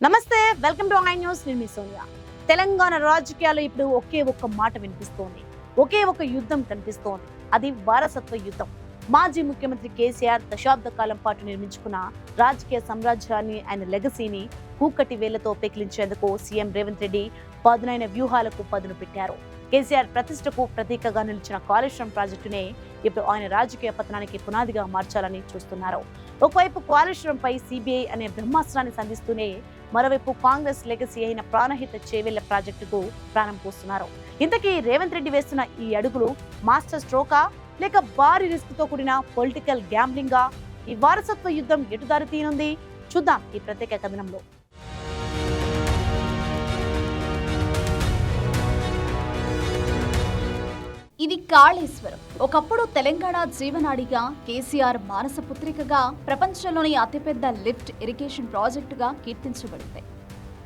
నమస్తే, welcome to I news. నేను మీ సోనియా. తెలంగాణ రాజకీయాల్లో ఇప్పుడు ఒకే ఒక్క మాట వినిపిస్తోంది, ఒకే ఒక యుద్ధం కనిపిస్తోంది. అది వారసత్వ యుద్ధం. మాజీ ముఖ్యమంత్రి కేసీఆర్ దశాబ్ద కాలం పాటు నిర్మించుకున్న రాజకీయ సామ్రాజ్యాన్ని, ఆయన లెగసీని కూకటి వేళ్లతో పెకిలించేందుకు సీఎం రేవంత్ రెడ్డి పదునైన వ్యూహాలకు పదును పెట్టారు. కేసీఆర్ ప్రతిష్టకు ప్రతీకగా నిలిచిన కాళేశ్వరం ప్రాజెక్టునే ఇప్పుడు ఆయన రాజకీయ పతనానికి పునాదిగా మార్చాలని చూస్తున్నారు. ఒకవైపు కాళేశ్వరంపై సిబిఐ అనే బ్రహ్మాస్త్రాన్ని సంధిస్తూనే మరోవైపు కాంగ్రెస్ లెగసీ అయిన ప్రాణహిత చేవెళ్ల ప్రాజెక్టుకు ప్రాణం పోస్తున్నారు. ఇంతకీ రేవంత్ రెడ్డి వేస్తున్న ఈ అడుగులు మాస్టర్ స్ట్రోకా లేక భారీ రిస్క్ తో కూడిన పొలిటికల్ గ్యాంబ్లింగా? ఈ వారసత్వ యుద్ధం ఎటు దారి తీయనుంది? చూద్దాం ఈ ప్రత్యేక కథనంలో. ఇది కాళేశ్వరం. ఒకప్పుడు తెలంగాణ జీవనాడిగా, కేసీఆర్ మానసపుత్రికగా, ప్రపంచంలోని అతిపెద్ద లిఫ్ట్ ఇరిగేషన్ ప్రాజెక్టుగా కీర్తించబడింది.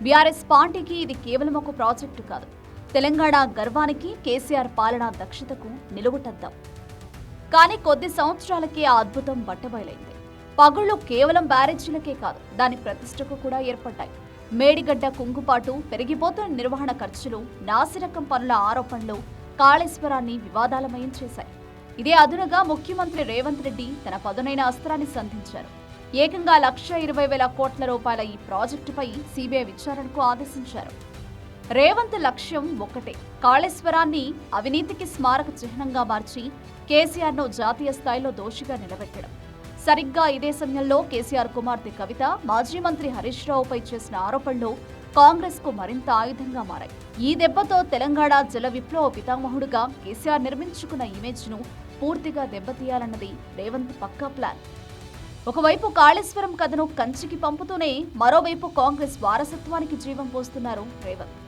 బీఆర్ఎస్ పార్టీకి ఇది కేవలం ఒక ప్రాజెక్టు కాదు, తెలంగాణ గర్వానికి, కేసీఆర్ పాలనా దక్షతకు నిలువుటద్దాం. కానీ కొద్ది సంవత్సరాలకే ఆ అద్భుతం బట్టబయలైంది. పగుళ్లు కేవలం బ్యారేజీలకే కాదు, దాని ప్రతిష్టకు కూడా ఏర్పడ్డాయి. మేడిగడ్డ కుంగుపాటు, పెరిగిపోతున్న నిర్వహణ ఖర్చులు, నాసిరకం పనుల ఆరోపణలు కాళేశ్వరాన్ని వివాదాలమయం చేశాయి. ఇదే అదునుగా ముఖ్యమంత్రి రేవంత్ రెడ్డి తన పదునైన అస్త్రాన్ని సంధించారు. ఏకంగా 1,20,000 కోట్ల రూపాయల ఈ ప్రాజెక్టుపై సిబిఐ విచారణకు ఆదేశించారు. రేవంత్ లక్ష్యం ఒక్కటే, కాళేశ్వరాన్ని అవినీతికి స్మారక చిహ్నంగా మార్చి కేసీఆర్ను జాతీయ స్థాయిలో దోషిగా నిలబెట్టడం. సరిగ్గా ఇదే సమయంలో కేసీఆర్ కుమార్తె కవిత మాజీ మంత్రి హరీష్ రావుపై చేసిన ఆరోపణలు కాంగ్రెస్ కు మరింత ఆయుధంగా మారాయి. ఈ దెబ్బతో తెలంగాణ జల విప్లవ పితామహుడుగా కేసీఆర్ నిర్మించుకున్న ఇమేజ్ ను పూర్తిగా దెబ్బతీయాలన్నది రేవంత్ పక్కా ప్లాన్. ఒకవైపు కాళేశ్వరం కథను కంచికి పంపుతూనే మరోవైపు కాంగ్రెస్ వారసత్వానికి జీవం పోస్తున్నారు రేవంత్.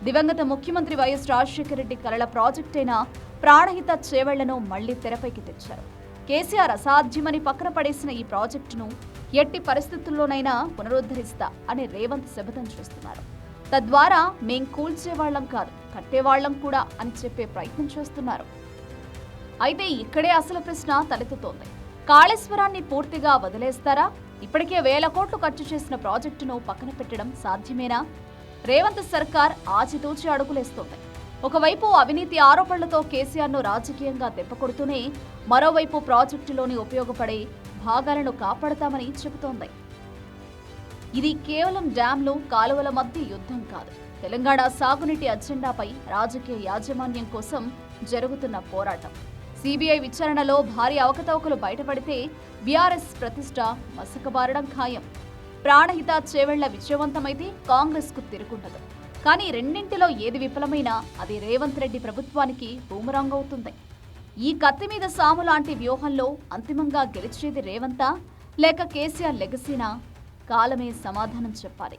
దివంగత ముఖ్యమంత్రి వైఎస్ రాజశేఖర రెడ్డి కలల ప్రాజెక్టైన ప్రాణహిత చేవెళ్లను మళ్లీ తెరపైకి తెచ్చారు. కేసీఆర్ అసాధ్యమని పక్కన పడేసిన ఈ ప్రాజెక్టును ఎట్టి పరిస్థితుల్లోనైనా పునరుద్ధరిస్తా అని రేవంత్ శపథం చేస్తున్నారు. తద్వారా మేం కూల్చేవాళ్లం కాదు, కట్టేవాళ్లం కూడా అని చెప్పే ప్రయత్నం చేస్తున్నారు. అయితే ఇక్కడే అసలు ప్రశ్న తలెత్తుతోంది. కాళేశ్వరాన్ని పూర్తిగా వదిలేస్తారా? ఇప్పటికే 1,000 కోట్లు ఖర్చు చేసిన ప్రాజెక్టును పక్కన పెట్టడం సాధ్యమేనా? రేవంత్ సర్కార్ ఆచితూచి అడుగులేస్తోంది. ఒకవైపు అవినీతి ఆరోపణలతో కేసీఆర్ను రాజకీయంగా దెబ్బకొడుతూనే మరోవైపు ప్రాజెక్టులోని ఉపయోగపడే భాగాలను కాపాడతామని చెబుతోంది. ఇది కేవలం డ్యాంలు, కాలువల మధ్య యుద్ధం కాదు, తెలంగాణ సాగునీటి అజెండాపై రాజకీయ యాజమాన్యం కోసం జరుగుతున్న పోరాటం. సిబిఐ విచారణలో భారీ అవకతవకలు బయటపడితే బీఆర్ఎస్ ప్రతిష్ట మసకబారడం ఖాయం. ప్రాణహిత చేవెళ్ల విజయవంతమైతే కాంగ్రెస్ కు తిరుగుండదు. కానీ రెండింటిలో ఏది విఫలమైనా అది రేవంత్ రెడ్డి ప్రభుత్వానికి బూమరాంగ్ అవుతుంది. ఈ కత్తి మీద సాము లాంటి వ్యూహంలో అంతిమంగా గెలిచేది రేవంతా లేక కేసీఆర్ లెగసీనా? కాలమే సమాధానం చెప్పాలి.